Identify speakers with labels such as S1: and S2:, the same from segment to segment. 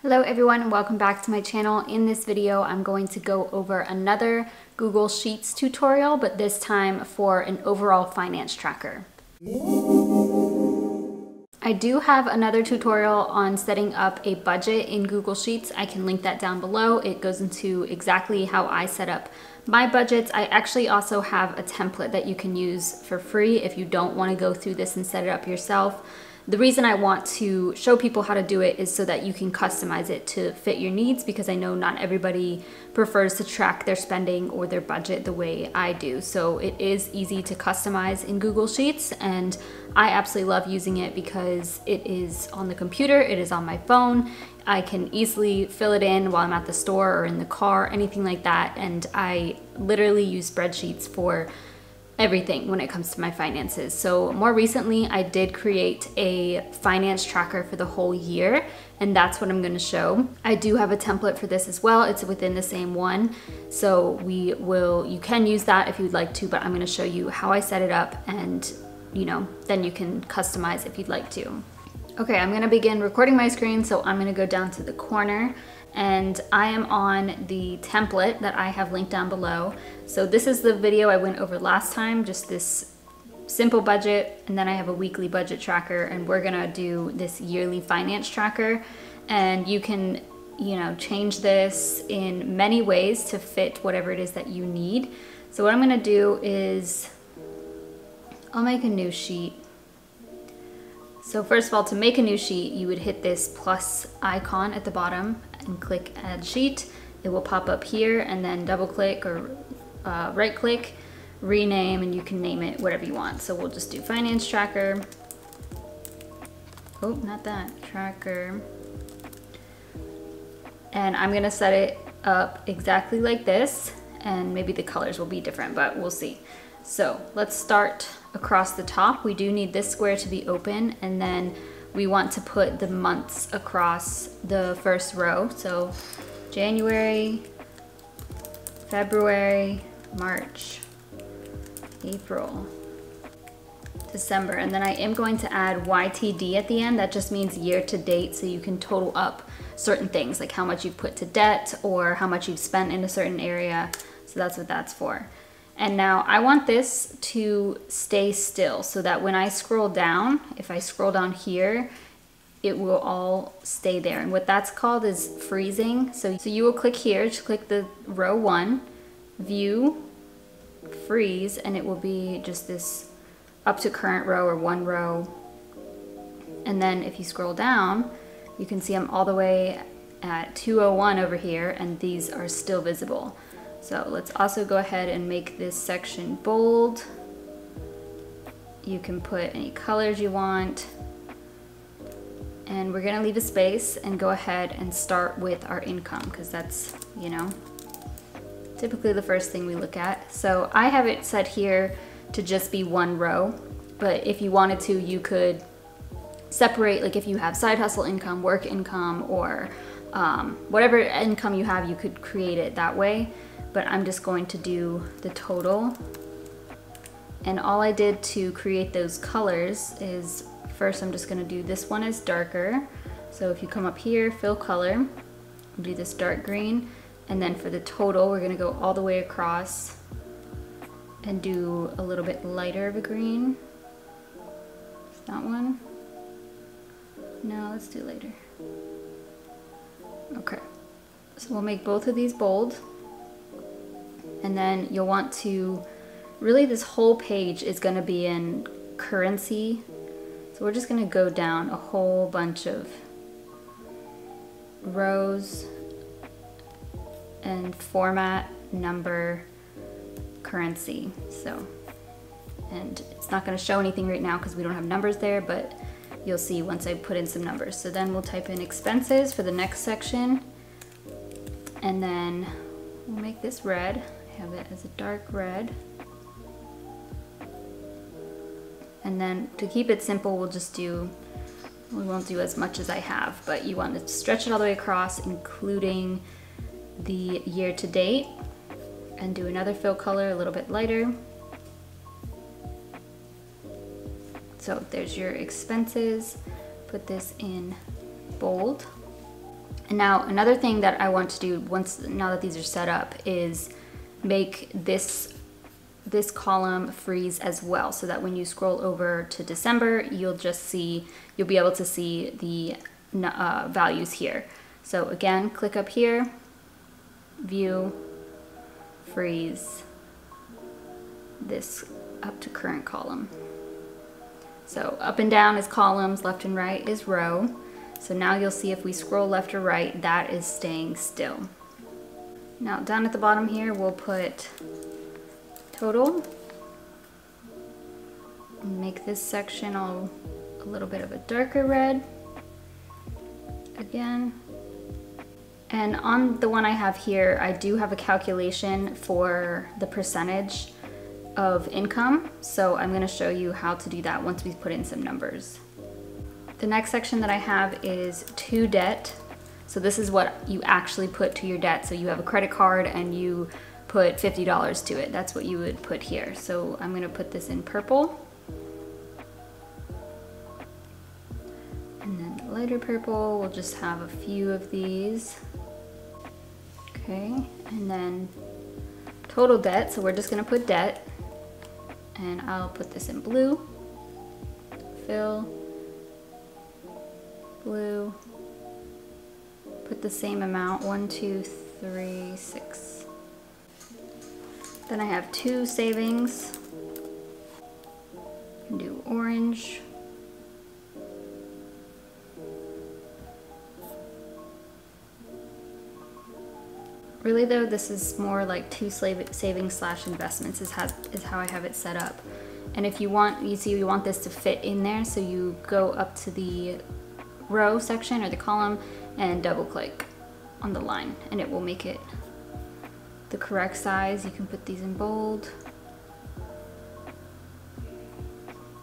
S1: Hello everyone and welcome back to my channel. In this video, I'm going to go over another Google Sheets tutorial, but this time for an overall finance tracker. I do have another tutorial on setting up a budget in Google Sheets. I can link that down below. It goes into exactly how I set up my budgets. I actually also have a template that you can use for free if you don't want to go through this and set it up yourself. The reason I want to show people how to do it is so that you can customize it to fit your needs, because I know not everybody prefers to track their spending or their budget the way I do. So it is easy to customize in Google Sheets, and I absolutely love using it because it is on the computer, it is on my phone. I can easily fill it in while I'm at the store or in the car, anything like that. And I literally use spreadsheets for everything when it comes to my finances. So more recently, I did create a finance tracker for the whole year, and that's what I'm going to show. I do have a template for this as well. It's within the same one. So you can use that if you'd like to, but I'm going to show you how I set it up, and then you can customize if you'd like to. Okay, I'm going to begin recording my screen. So I'm going to go down to the corner, and I am on the template that I have linked down below. So this is the video I went over last time, just this simple budget, and then I have a weekly budget tracker, and we're gonna do this yearly finance tracker. And you can, change this in many ways to fit whatever it is that you need. So what I'm gonna do is I'll make a new sheet. So first of all, to make a new sheet, you would hit this plus icon at the bottom and click add sheet. It will pop up here, and then double click or right click, rename, and you can name it whatever you want. So we'll just do finance tracker. Oh, not that, tracker. And I'm gonna set it up exactly like this, and maybe the colors will be different, but we'll see. So let's start across the top. We do need this square to be open, and then we want to put the months across the first row. So January, February, March, April, December. And then I am going to add YTD at the end. That just means year to date, so you can total up certain things like how much you've put to debt or how much you've spent in a certain area. So that's what that's for. And now I want this to stay still so that when I scroll down, if I scroll down here, it will all stay there. And what that's called is freezing. So you will click here, just click the row 1, view, freeze, and it will be just this up to current row or 1 row. And then if you scroll down, you can see I'm all the way at 201 over here, and these are still visible. So let's also go ahead and make this section bold. You can put any colors you want. And we're gonna leave a space and go ahead and start with our income, because that's, typically the first thing we look at. So I have it set here to just be 1 row, but if you wanted to, you could separate, like if you have side hustle income, work income, or whatever income you have, you could create it that way. But I'm just going to do the total. And all I did to create those colors is, first I'm just gonna do this one as darker. So if you come up here, fill color, do this dark green, and then for the total, we're gonna go all the way across and do a little bit lighter of a green. Is that one? No, let's do lighter. Okay, so we'll make both of these bold. And then you'll want to, really this whole page is gonna be in currency. So we're just gonna go down a whole bunch of rows and format, number, currency. So, and it's not gonna show anything right now because we don't have numbers there, but you'll see once I put in some numbers. So then we'll type in expenses for the next section, and then we'll make this red. Have it as a dark red. And then to keep it simple, we won't do as much as I have, but you want to stretch it all the way across, including the year to date, and do another fill color a little bit lighter. So there's your expenses. Put this in bold. And now another thing that I want to do now that these are set up is make this column freeze as well, so that when you scroll over to December, you'll be able to see the values here. So again, click up here, view, freeze, this up to current column. So up and down is columns, left and right is row. So now you'll see if we scroll left or right, that is staying still. Now down at the bottom here, we'll put total. And make this section all a little bit of a darker red. Again. And on the one I have here, I do have a calculation for the percentage of income. So I'm gonna show you how to do that once we put in some numbers. The next section that I have is to debt. So this is what you actually put to your debt. So you have a credit card and you put $50 to it. That's what you would put here. So I'm gonna put this in purple. And then the lighter purple, we'll just have a few of these. Okay, and then total debt. So we're just gonna put debt. And I'll put this in blue. Fill. Blue. Put the same amount, 1, 2, 3, 6. Then I have 2 savings. Do orange. Really though, this is more like 2 savings slash investments is how I have it set up. And if you want, you see you want this to fit in there, so you go up to the row section or the column and double click on the line and it will make it the correct size. You can put these in bold.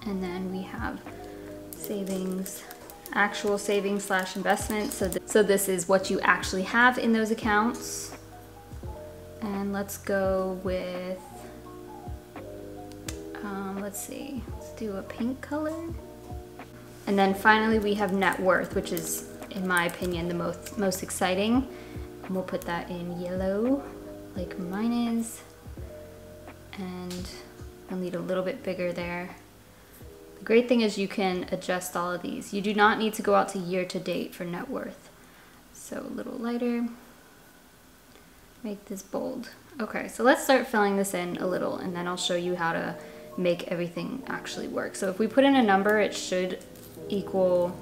S1: And then we have savings, actual savings slash investments. So this is what you actually have in those accounts. And let's go with, let's see, let's do a pink color. And then finally we have net worth, which is, in my opinion, the most exciting. And we'll put that in yellow, like mine is. And I'll need a little bit bigger there. The great thing is you can adjust all of these. You do not need to go out to year to date for net worth. So a little lighter. Make this bold. Okay, so let's start filling this in a little and then I'll show you how to make everything actually work. So if we put in a number, it should equal,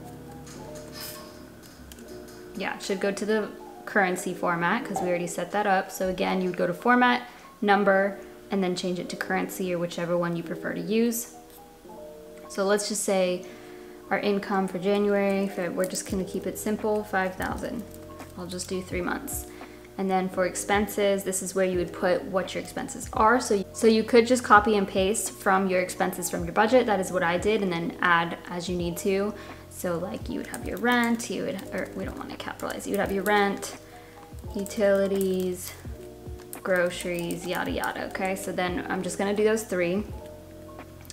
S1: yeah, it should go to the currency format because we already set that up. So again, you would go to format, number, and then change it to currency or whichever one you prefer to use. So let's just say our income for January, we're just gonna keep it simple, 5,000. I'll just do 3 months. And then for expenses, this is where you would put what your expenses are. So you could just copy and paste from your expenses from your budget. That is what I did, and then add as you need to. So like you would have your rent, or we don't want to capitalize. You would have your rent, utilities, groceries, yada yada, okay? So then I'm just gonna do those 3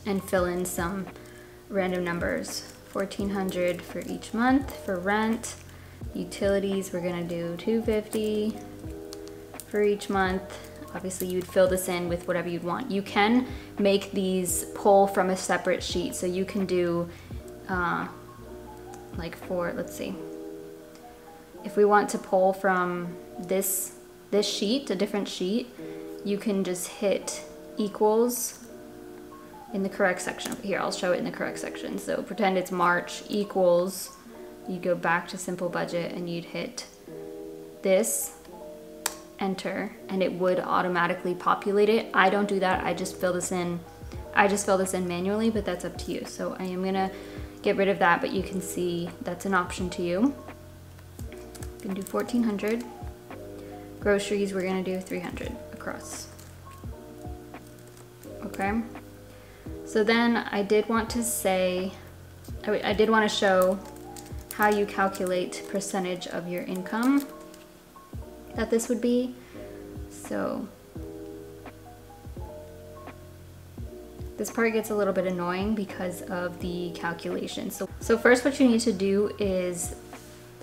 S1: and fill in some random numbers. 1,400 for each month for rent. Utilities, we're gonna do 250 for each month. Obviously you'd fill this in with whatever you'd want. You can make these pull from a separate sheet. So you can do like for, let's see, if we want to pull from this sheet, a different sheet, you can just hit equals in the correct section. Here, I'll show it in the correct section. So pretend it's March equals, you go back to simple budget and you'd hit this, enter, and it would automatically populate it. I don't do that, I just fill this in manually, but that's up to you. So I am gonna get rid of that, but you can see that's an option to you. You can do 1,400. Groceries, we're gonna do 300 across. Okay. So then I did want to say, I did want to show how you calculate percentage of your income that this would be. So this part gets a little bit annoying because of the calculation. So first what you need to do is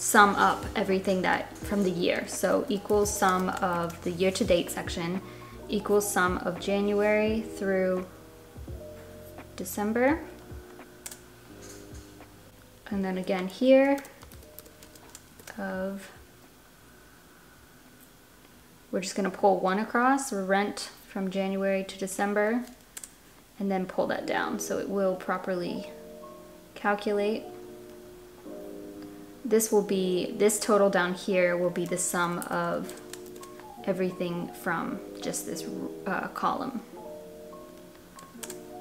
S1: sum up everything that from the year. So equals sum of the year to date section, equals sum of January through December. And then again here of, we're just gonna pull one across, or rent from January to December, and then pull that down so it will properly calculate. This will be, this total down here will be the sum of everything from just this column.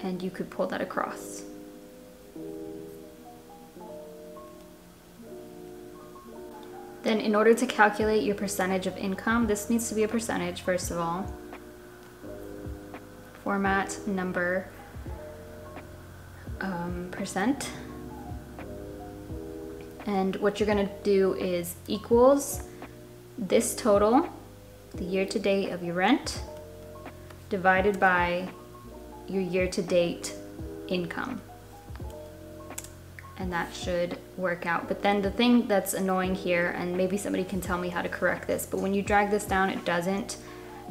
S1: And you could pull that across. Then in order to calculate your percentage of income, this needs to be a percentage first of all. Format, number, percent. And what you're gonna do is equals this total, the year to date of your rent, divided by your year to date income. And that should work out. But then the thing that's annoying here, and maybe somebody can tell me how to correct this, but when you drag this down, it doesn't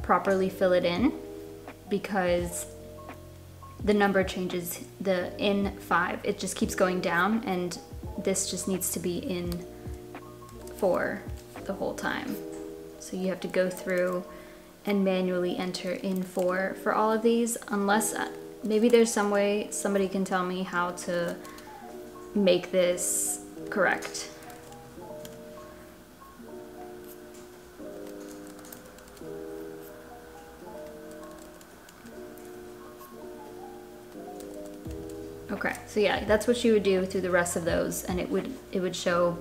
S1: properly fill it in because the number changes, the in 5, it just keeps going down, and this just needs to be in 4 the whole time. So you have to go through and manually enter in 4 for all of these, unless maybe there's some way somebody can tell me how to make this correct. Okay, so yeah, that's what you would do through the rest of those, and it would show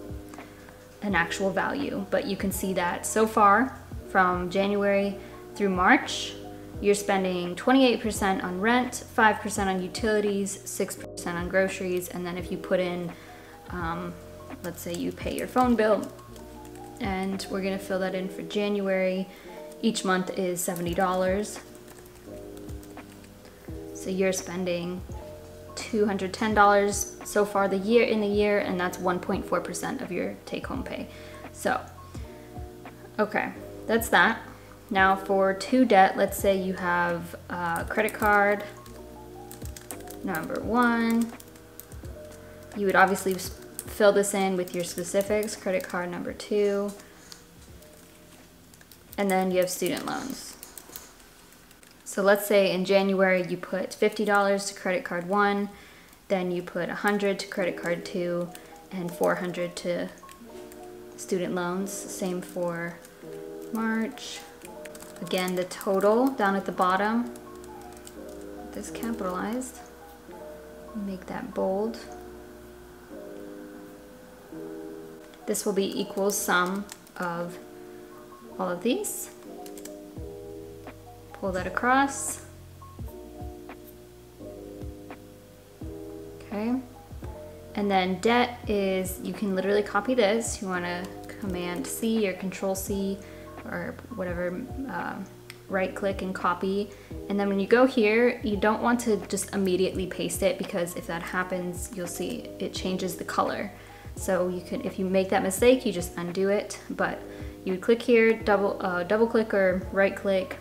S1: an actual value. But you can see that so far from January through March, you're spending 28% on rent, 5% on utilities, 6% on groceries, and then if you put in, let's say you pay your phone bill, and we're gonna fill that in for January, each month is $70. So you're spending $210 so far in the year, and that's 1.4% of your take-home pay. So, okay, that's that. Now for to debt, let's say you have credit card number 1. You would obviously fill this in with your specifics, credit card number 2, and then you have student loans. So let's say in January you put $50 to credit card 1, then you put $100 to credit card 2, and $400 to student loans. Same for March. Again, the total down at the bottom, this capitalized, make that bold. This will be equal sum of all of these. Pull that across. Okay. And then debt is, you can literally copy this. You want to Command C or Control C or whatever, right click and copy. And then when you go here, you don't want to just immediately paste it, because if that happens, you'll see it changes the color. So you can, if you make that mistake, you just undo it. But you would click here, double click or right click,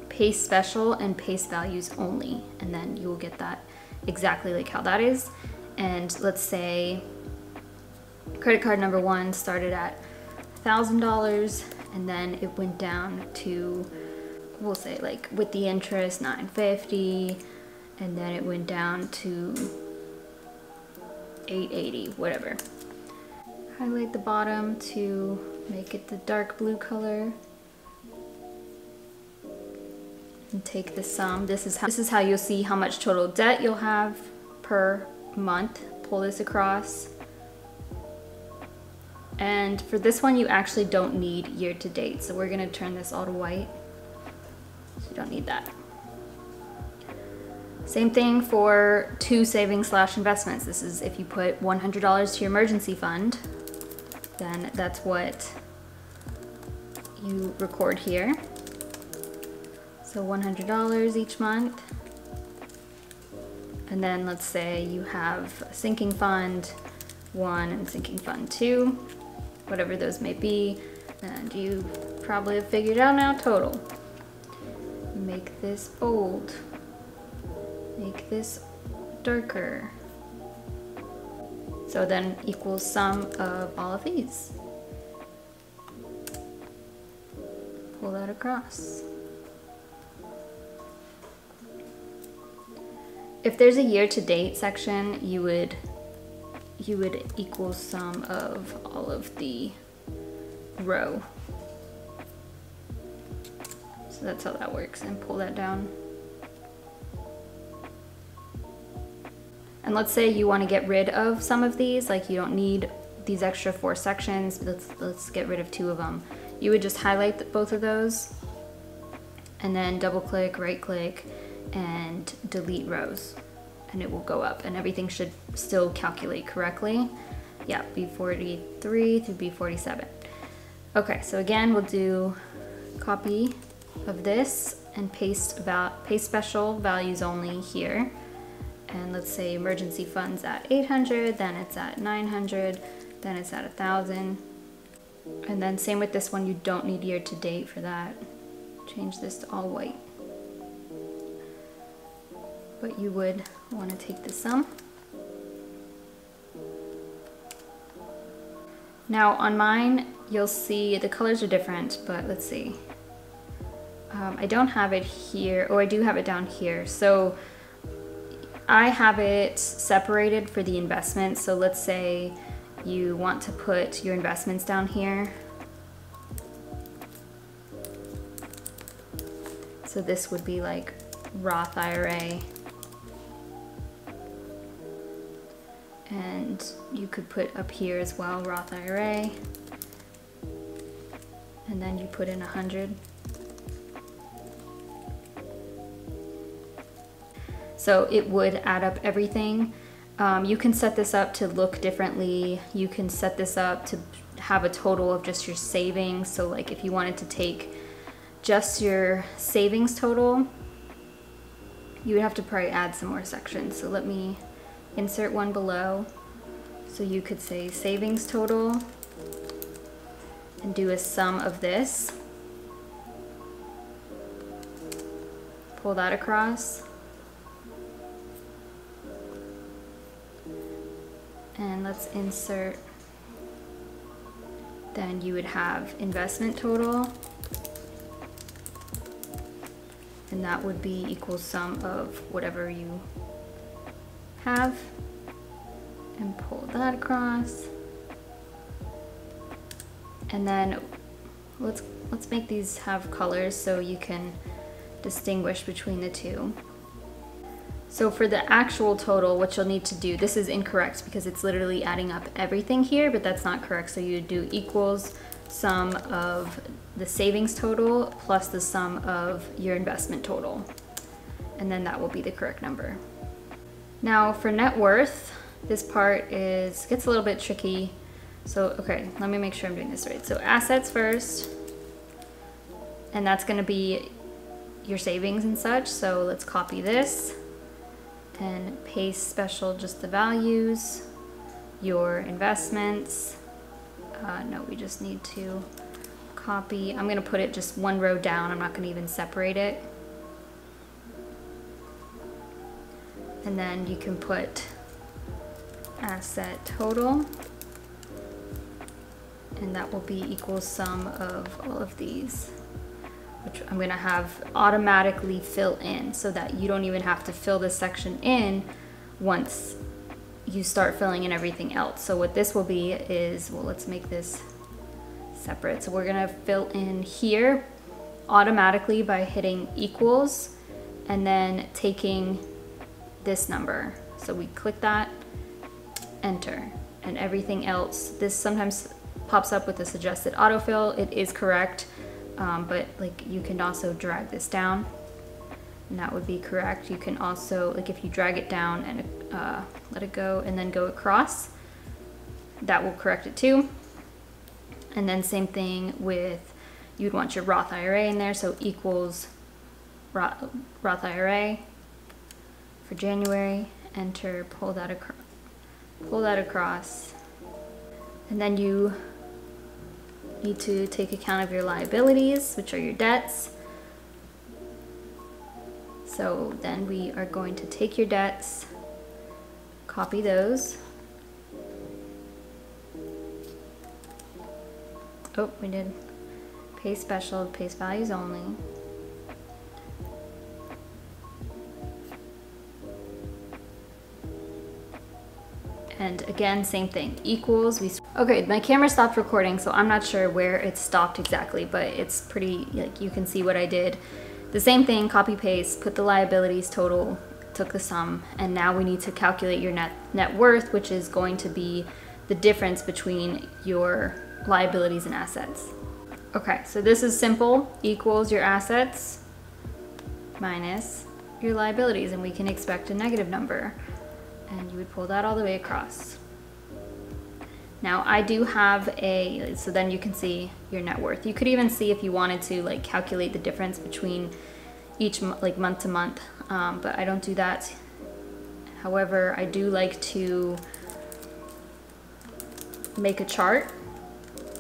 S1: paste special and paste values only, and then you will get that exactly like how that is. And let's say credit card number 1 started at $1,000, and then it went down to, we'll say like with the interest, $950, and then it went down to $880, whatever. Highlight the bottom to make it the dark blue color. And take the sum. This is how you'll see how much total debt you'll have per month. Pull this across. And for this one, you actually don't need year to date. So we're gonna turn this all to white. So you don't need that. Same thing for to savings / investments. This is if you put $100 to your emergency fund, then that's what you record here. So $100 each month. And then let's say you have sinking fund 1 and sinking fund 2. whatever those may be. And you probably have figured out now total. Make this bold. Make this darker. So then equals sum of all of these. Pull that across. If there's a year-to-date section, you would equal sum of all of the row. So that's how that works, and pull that down. And let's say you want to get rid of some of these, like you don't need these extra 4 sections, let's get rid of 2 of them. You would just highlight both of those and then double click, right click, and delete rows, and it will go up and everything should still calculate correctly. Yeah, B43 through B47. Okay, so again, we'll do copy of this and paste special values only here. And let's say emergency funds at 800, then it's at 900, then it's at 1,000. And then same with this one, you don't need year to date for that. Change this to all white. But you would want to take the sum. Now on mine, you'll see the colors are different, but let's see. I don't have it here, or I do have it down here. So I have it separated for the investments. So let's say you want to put your investments down here. So this would be like Roth IRA. And you could put up here as well, Roth IRA. And then you put in 100. So it would add up everything. You can set this up to look differently. You can set this up to have a total of just your savings. So like if you wanted to take just your savings total, you would have to probably add some more sections. So let me insert one below. So you could say savings total and do a sum of this. Pull that across. And let's insert, then you would have investment total, and that would be equal sum of whatever you have, and pull that across. And then let's make these have colors so you can distinguish between the two. So for the actual total, what you'll need to do, this is incorrect because it's literally adding up everything here, but that's not correct. So you do equals sum of the savings total plus the sum of your investment total. And then that will be the correct number. Now for net worth, this part gets a little bit tricky. So, okay, let me make sure I'm doing this right. So assets first, and that's gonna be your savings and such. So let's copy this and paste special just the values, your investments. No, we just need to copy. I'm gonna put it just one row down. I'm not gonna even separate it. And then you can put asset total, and that will be equal sum of all of these, which I'm gonna have automatically fill in so that you don't even have to fill this section in once you start filling in everything else. So what this will be is, well, let's make this separate. So we're gonna fill in here automatically by hitting equals and then taking this number. So we click that, enter, and everything else, this sometimes pops up with a suggested autofill. It is correct. But like you can also drag this down and that would be correct. You can also, like if you drag it down and let it go and then go across, that will correct it too. And then same thing with, you'd want your Roth IRA in there, so equals Roth IRA for January, enter, pull that across, and then you need to take account of your liabilities, which are your debts. So then we are going to take your debts, copy those. Oh, we did pay special, pays values only. And again, same thing, equals. Okay, my camera stopped recording, so I'm not sure where it stopped exactly, but it's pretty, like, you can see what I did. The same thing, copy paste, put the liabilities total, took the sum, and now we need to calculate your net worth, which is going to be the difference between your liabilities and assets. Okay, so this is simple, equals your assets minus your liabilities, and we can expect a negative number. And you would pull that all the way across. Now I do have so then you can see your net worth. You could even see if you wanted to like calculate the difference between each like month to month, but I don't do that. However, I do like to make a chart,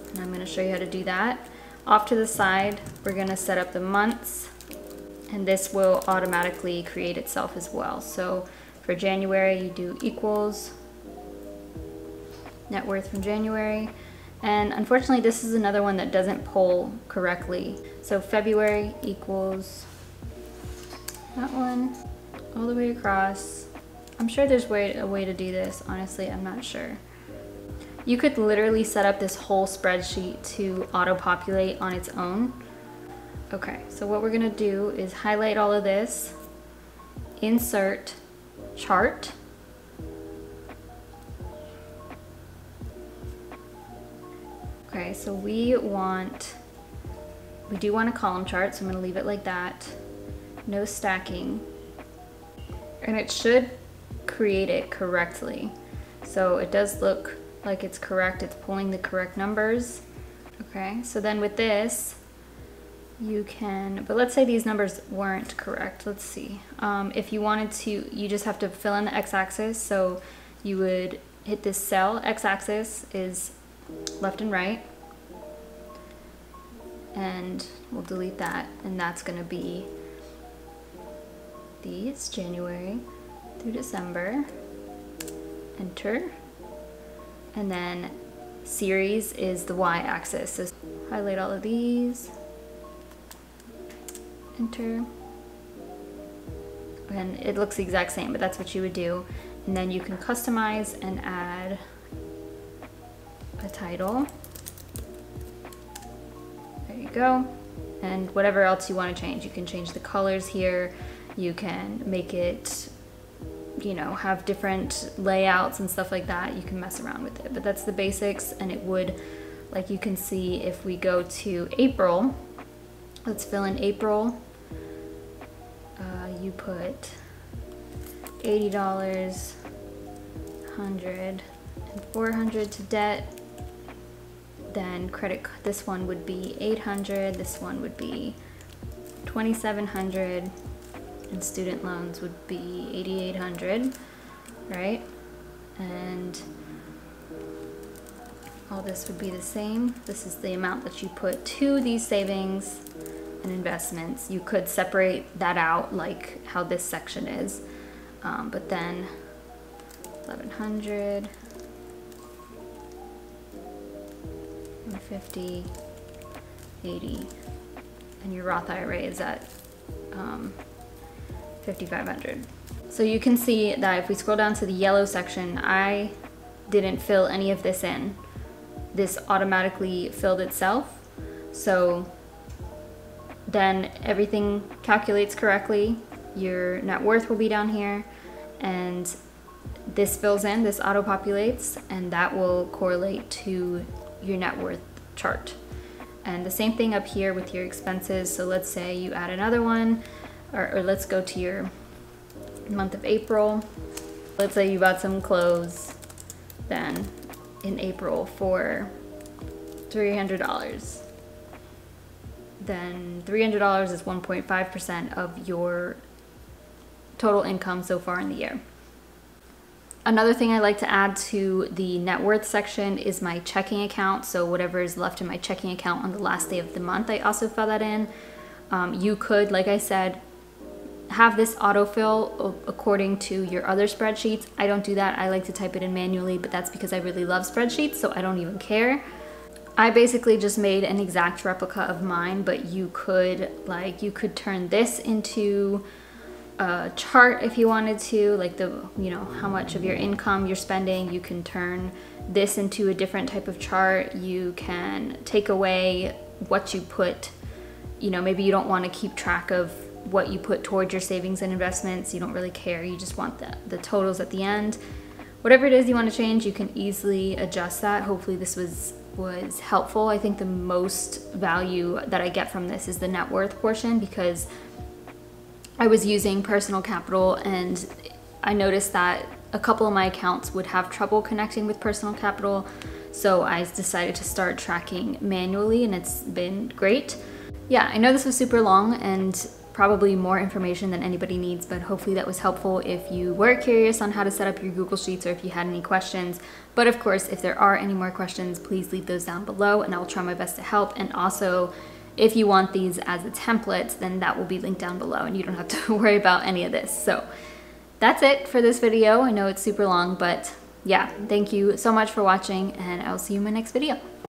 S1: and I'm gonna show you how to do that. Off to the side, we're gonna set up the months, and this will automatically create itself as well. So for January, you do equals net worth from January. And unfortunately, this is another one that doesn't pull correctly. So February equals that one all the way across. I'm sure there's a way to do this. Honestly, I'm not sure. You could literally set up this whole spreadsheet to auto-populate on its own. Okay, so what we're gonna do is highlight all of this, insert chart, okay, so we do want a column chart, so I'm going to leave it like that, no stacking, and it should create it correctly. So it does look like it's correct, it's pulling the correct numbers. Okay, so then with this you can, but let's say these numbers weren't correct. Let's see. If you wanted to, you just have to fill in the x-axis. So you would hit this cell. X-axis is left and right. And we'll delete that. And that's going to be these, January through December. Enter. And then series is the y-axis. So highlight all of these. Enter, and it looks the exact same, but that's what you would do. And then you can customize and add a title. There you go. And whatever else you want to change. You can change the colors here. You can make it, you know, have different layouts and stuff like that. You can mess around with it, but that's the basics. And it would, like you can see, if we go to April, let's fill in April. You put $80, 100, and 400 to debt. Then credit, this one would be 800, this one would be 2,700, and student loans would be 8,800, right? And all this would be the same. This is the amount that you put to these savings and investments. You could separate that out like how this section is, but then 1,100, 150, 80, and your Roth IRA is at 5,500. So you can see that if we scroll down to the yellow section, I didn't fill any of this in. This automatically filled itself. So then everything calculates correctly. Your net worth will be down here, and this fills in, this auto populates, and that will correlate to your net worth chart. And the same thing up here with your expenses. So let's say you add another one, or let's go to your month of April. Let's say you bought some clothes then in April for $300. Then $300 is 1.5% of your total income so far in the year. Another thing I like to add to the net worth section is my checking account. So whatever is left in my checking account on the last day of the month, I also fill that in. You could, like I said, have this autofill according to your other spreadsheets. I don't do that. I like to type it in manually, but that's because I really love spreadsheets, so I don't even care. I basically just made an exact replica of mine, but you could turn this into a chart if you wanted to, like how much of your income you're spending. You can turn this into a different type of chart. You can take away what you put, maybe you don't want to keep track of what you put towards your savings and investments. You don't really care. You just want the totals at the end. Whatever it is you want to change, you can easily adjust that. Hopefully this was helpful. I think the most value that I get from this is the net worth portion, because I was using personal capital and I noticed that a couple of my accounts would have trouble connecting with personal capital. So I decided to start tracking manually, and it's been great. Yeah, I know this was super long and probably more information than anybody needs, but hopefully that was helpful if you were curious on how to set up your Google Sheets or if you had any questions. But of course, if there are any more questions, please leave those down below and I will try my best to help. And also, if you want these as a template, then that will be linked down below and you don't have to worry about any of this. So that's it for this video. I know it's super long, but yeah, thank you so much for watching and I'll see you in my next video.